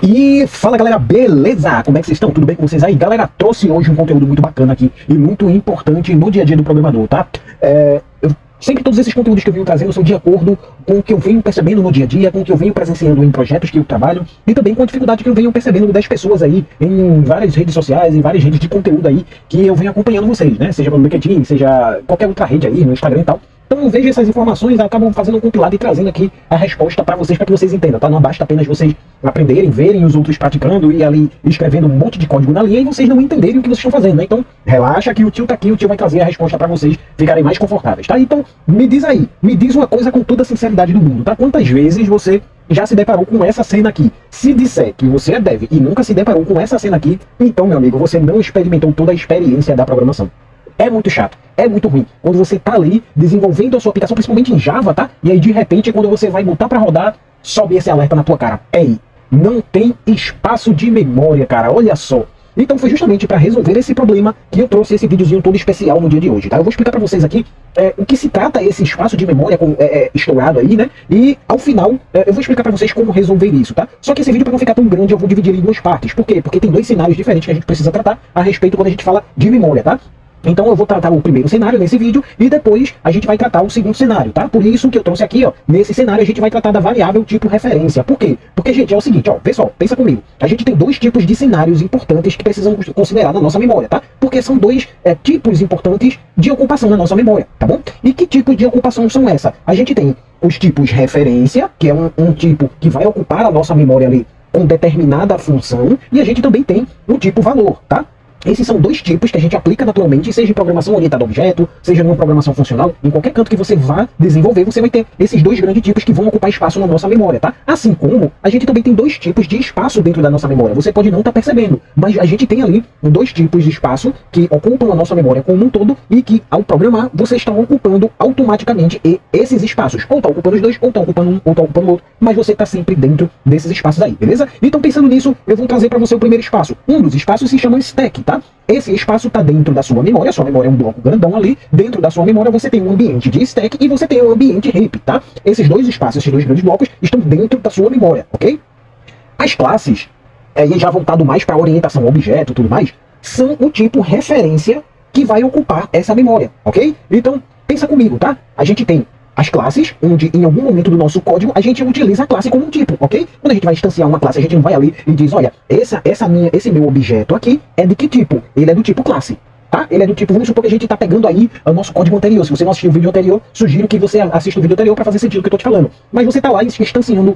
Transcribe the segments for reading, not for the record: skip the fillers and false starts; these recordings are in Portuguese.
E fala galera, beleza? Como é que vocês estão? Tudo bem com vocês aí? Galera, trouxe hoje um conteúdo muito bacana aqui e muito importante no dia a dia do programador, tá? Sempre todos esses conteúdos que eu venho trazendo são de acordo com o que eu venho percebendo no dia a dia, com o que eu venho presenciando em projetos que eu trabalho e também com a dificuldade que eu venho percebendo das pessoas aí em várias redes sociais, em várias redes de conteúdo aí que eu venho acompanhando vocês, né? Seja no LinkedIn, seja qualquer outra rede aí, no Instagram e tal. Então eu vejo essas informações, acabam fazendo um compilado e trazendo aqui a resposta para vocês que vocês entendam, tá? Não basta apenas vocês aprenderem, verem os outros praticando e ali escrevendo um monte de código na linha e vocês não entenderem o que vocês estão fazendo, né? Então relaxa que o tio tá aqui, o tio vai trazer a resposta para vocês ficarem mais confortáveis, tá? Então me diz aí, me diz uma coisa com toda a sinceridade do mundo, tá? Quantas vezes você já se deparou com essa cena aqui? Se disser que você é dev e nunca se deparou com essa cena aqui, então, meu amigo, você não experimentou toda a experiência da programação. É muito chato, é muito ruim. Quando você tá ali desenvolvendo a sua aplicação, principalmente em Java, tá? E aí de repente, quando você vai botar pra rodar, sobe esse alerta na tua cara. Ei, não tem espaço de memória, cara, olha só. Então foi justamente para resolver esse problema que eu trouxe esse videozinho todo especial no dia de hoje, tá? Eu vou explicar para vocês aqui o que se trata esse espaço de memória estourado aí, né? E ao final eu vou explicar para vocês como resolver isso, tá? Só que esse vídeo, para não ficar tão grande, eu vou dividir ele em duas partes. Por quê? Porque tem dois cenários diferentes que a gente precisa tratar a respeito quando a gente fala de memória, tá? Então eu vou tratar o primeiro cenário nesse vídeo e depois a gente vai tratar o segundo cenário, tá? Por isso que eu trouxe aqui, ó, nesse cenário a gente vai tratar da variável tipo referência. Por quê? Porque, gente, é o seguinte, ó, pessoal, pensa comigo. A gente tem dois tipos de cenários importantes que precisamos considerar na nossa memória, tá? Porque são dois tipos importantes de ocupação na nossa memória, tá bom? E que tipo de ocupação são essa? A gente tem os tipos referência, que é um tipo que vai ocupar a nossa memória ali com determinada função, e a gente também tem o tipo valor, tá? Esses são dois tipos que a gente aplica naturalmente, seja em programação orientada a objeto, seja numa programação funcional, em qualquer canto que você vá desenvolver, você vai ter esses dois grandes tipos que vão ocupar espaço na nossa memória, tá? Assim como a gente também tem dois tipos de espaço dentro da nossa memória. Você pode não estar percebendo, mas a gente tem ali dois tipos de espaço que ocupam a nossa memória como um todo e que, ao programar, vocês estão ocupando automaticamente esses espaços. Ou está ocupando os dois, ou está ocupando um, ou está ocupando o outro, mas você está sempre dentro desses espaços aí, beleza? Então, pensando nisso, eu vou trazer para você o primeiro espaço. Um dos espaços se chama stack, tá? Esse espaço está dentro da sua memória, a sua memória é um bloco grandão ali, dentro da sua memória você tem um ambiente de stack e você tem um ambiente heap, tá? Esses dois espaços, esses dois grandes blocos estão dentro da sua memória, ok? As classes, e já voltado mais para orientação ao objeto e tudo mais, são o tipo referência que vai ocupar essa memória, ok? Então, pensa comigo, tá? A gente tem as classes, onde em algum momento do nosso código a gente utiliza a classe como um tipo, ok? Quando a gente vai instanciar uma classe, a gente não vai ali e diz, olha, esse meu objeto aqui é de que tipo? Ele é do tipo classe, tá? Ele é do tipo, vamos supor que a gente está pegando aí o nosso código anterior. Se você não assistiu o vídeo anterior, sugiro que você assista o vídeo anterior para fazer sentido o que eu estou te falando. Mas você está lá instanciando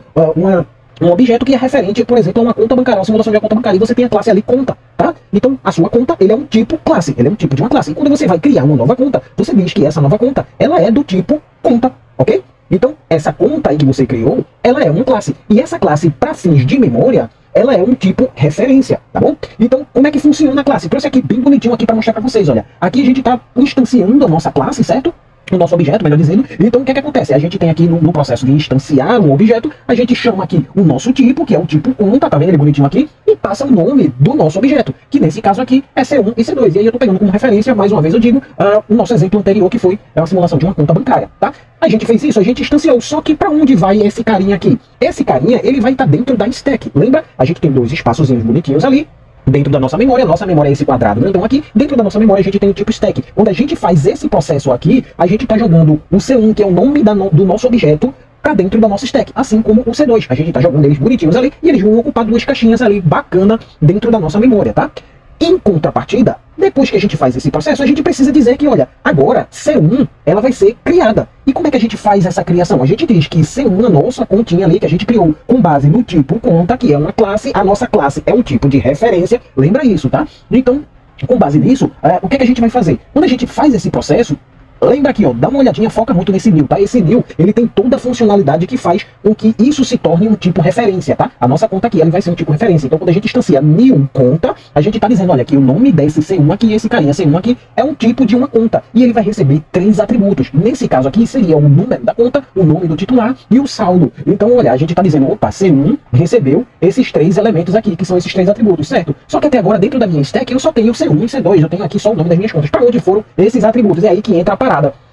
um objeto que é referente, por exemplo, a uma conta bancária, uma simulação de uma conta bancária, e você tem a classe ali conta, tá? Então, a sua conta, ele é um tipo classe, ele é um tipo de uma classe. E quando você vai criar uma nova conta, você diz que essa nova conta, ela é do tipo conta, ok? Então, essa conta aí que você criou, ela é uma classe. E essa classe, para fins de memória, ela é um tipo referência, tá bom? Então, como é que funciona a classe? Trouxe aqui bem bonitinho aqui para mostrar para vocês, olha. Aqui a gente está instanciando a nossa classe, certo? O nosso objeto, melhor dizendo. Então o que acontece? A gente tem aqui no processo de instanciar um objeto, a gente chama aqui o nosso tipo, que é o tipo conta, tá vendo ele bonitinho aqui, e passa o nome do nosso objeto, que nesse caso aqui é C1 e C2. E aí eu tô pegando como referência, mais uma vez eu digo, o nosso exemplo anterior, que foi a simulação de uma conta bancária, tá? A gente fez isso, a gente instanciou, só que para onde vai esse carinha aqui? Esse carinha, ele vai estar dentro da stack. Lembra? A gente tem dois espaçozinhos bonitinhos ali, dentro da nossa memória é esse quadrado grandão aqui, dentro da nossa memória a gente tem o tipo stack. Quando a gente faz esse processo aqui, a gente está jogando o C1, que é o nome do nosso objeto, para dentro da nossa stack, assim como o C2. A gente está jogando eles bonitinhos ali, e eles vão ocupar duas caixinhas ali, bacana, dentro da nossa memória, tá? Em contrapartida, depois que a gente faz esse processo, a gente precisa dizer que, olha, agora C1, ela vai ser criada. E como é que a gente faz essa criação? A gente diz que C1, a nossa continha ali, que a gente criou com base no tipo conta, que é uma classe, a nossa classe é um tipo de referência, lembra isso, tá? Então, com base nisso, o que a gente vai fazer? Quando a gente faz esse processo, lembra aqui, ó, dá uma olhadinha, foca muito nesse new, tá? Esse new, ele tem toda a funcionalidade que faz com que isso se torne um tipo referência, tá? A nossa conta aqui, ela vai ser um tipo referência. Então, quando a gente instancia new conta, a gente tá dizendo, olha, que o nome desse C1 aqui, esse carinha C1 aqui, é um tipo de uma conta. E ele vai receber 3 atributos. Nesse caso aqui, seria o número da conta, o nome do titular e o saldo. Então, olha, a gente tá dizendo, opa, C1 recebeu esses 3 elementos aqui, que são esses 3 atributos, certo? Só que até agora, dentro da minha stack, eu só tenho C1 e C2, eu tenho aqui só o nome das minhas contas. Para onde foram esses atributos? É aí que entra a parada.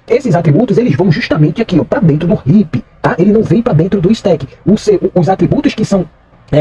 Esses atributos, eles vão justamente aqui, ó, para dentro do heap, tá? Ele não vem para dentro do stack. Os atributos que são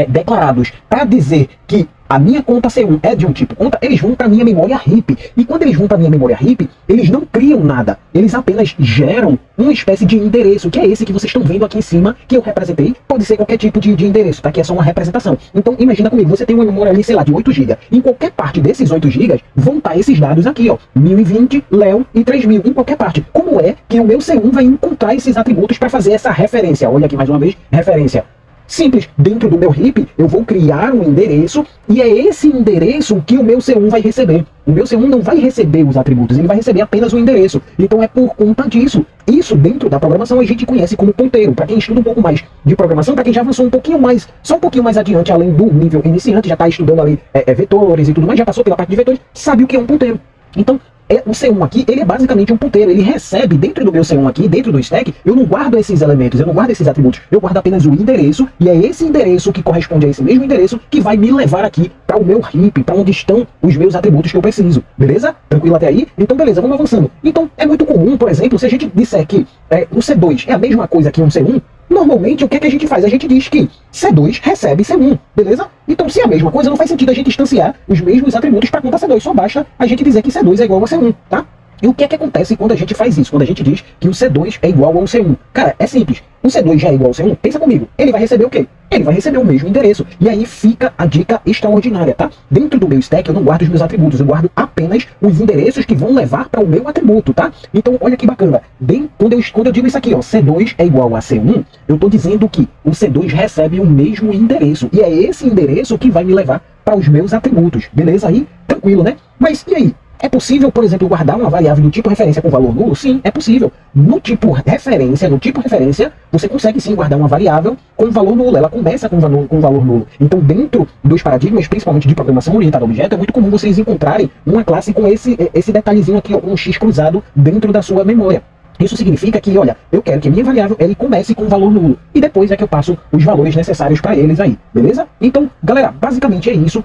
declarados para dizer que a minha conta C1 é de um tipo conta, eles vão para minha memória RIP. E quando eles vão para minha memória RIP, eles não criam nada. Eles apenas geram uma espécie de endereço, que é esse que vocês estão vendo aqui em cima, que eu representei. Pode ser qualquer tipo de endereço, tá? Que é só uma representação. Então, imagina comigo, você tem uma memória ali, sei lá, de 8 GB. Em qualquer parte desses 8 GB, vão estar esses dados aqui, ó. 1020, Léo e 3000, em qualquer parte. Como é que o meu C1 vai encontrar esses atributos para fazer essa referência? Olha aqui mais uma vez, referência. Simples, dentro do meu RIP, eu vou criar um endereço e é esse endereço que o meu C1 vai receber. O meu C1 não vai receber os atributos, ele vai receber apenas o endereço. Então é por conta disso. Isso dentro da programação a gente conhece como ponteiro. Para quem estuda um pouco mais de programação, para quem já avançou um pouquinho mais, só um pouquinho mais adiante, além do nível iniciante, já está estudando ali vetores e tudo mais, já passou pela parte de vetores, sabe o que é um ponteiro. Então, o C1 aqui, ele é basicamente um ponteiro, ele recebe dentro do meu C1 aqui, dentro do stack, eu não guardo esses elementos, eu não guardo esses atributos, eu guardo apenas o endereço, e é esse endereço que corresponde a esse mesmo endereço que vai me levar aqui para o meu RIP, para onde estão os meus atributos que eu preciso, beleza? Tranquilo até aí? Então beleza, vamos avançando. Então é muito comum, por exemplo, se a gente disser que o C2 é a mesma coisa que um C1, normalmente, o que é que a gente faz? A gente diz que C2 recebe C1, beleza? Então, se é a mesma coisa, não faz sentido a gente instanciar os mesmos atributos para conta C2. Só basta a gente dizer que C2 é igual a C1, tá? E o que é que acontece quando a gente faz isso? Quando a gente diz que o C2 é igual ao C1? Cara, é simples. O C2 já é igual ao C1? Pensa comigo. Ele vai receber o quê? Ele vai receber o mesmo endereço. E aí fica a dica extraordinária, tá? Dentro do meu stack eu não guardo os meus atributos, eu guardo apenas os endereços que vão levar para o meu atributo, tá? Então, olha que bacana. Quando eu digo isso aqui, ó, C2 é igual a C1, eu tô dizendo que o C2 recebe o mesmo endereço. E é esse endereço que vai me levar para os meus atributos. Beleza aí? Tranquilo, né? Mas e aí? É possível, por exemplo, guardar uma variável do tipo referência com valor nulo? Sim, é possível. No tipo referência, você consegue sim guardar uma variável com valor nulo. Ela começa com valor nulo. Então, dentro dos paradigmas, principalmente de programação orientada a objeto, é muito comum vocês encontrarem uma classe com esse detalhezinho aqui, ó, um X cruzado dentro da sua memória. Isso significa que, olha, eu quero que a minha variável ele comece com valor nulo. E depois é que eu passo os valores necessários para eles aí, beleza? Então, galera, basicamente é isso.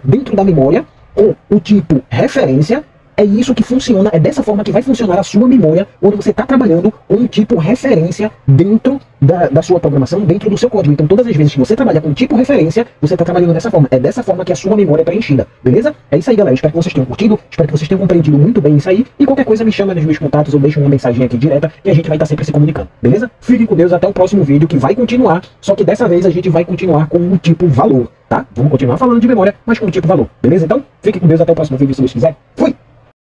Dentro da memória, com o tipo referência, é isso que funciona, é dessa forma que vai funcionar a sua memória, onde você está trabalhando com um tipo referência dentro da sua programação, dentro do seu código. Então todas as vezes que você trabalha com tipo referência, você está trabalhando dessa forma. É dessa forma que a sua memória é preenchida, beleza? É isso aí, galera. Espero que vocês tenham curtido, espero que vocês tenham compreendido muito bem isso aí. E qualquer coisa me chama nos meus contatos ou deixa uma mensagem aqui direta e a gente vai estar sempre se comunicando, beleza? Fiquem com Deus, até o próximo vídeo que vai continuar, só que dessa vez a gente vai continuar com o tipo valor, tá? Vamos continuar falando de memória, mas com o tipo valor, beleza? Então, fiquem com Deus, até o próximo vídeo se Deus quiser. Fui!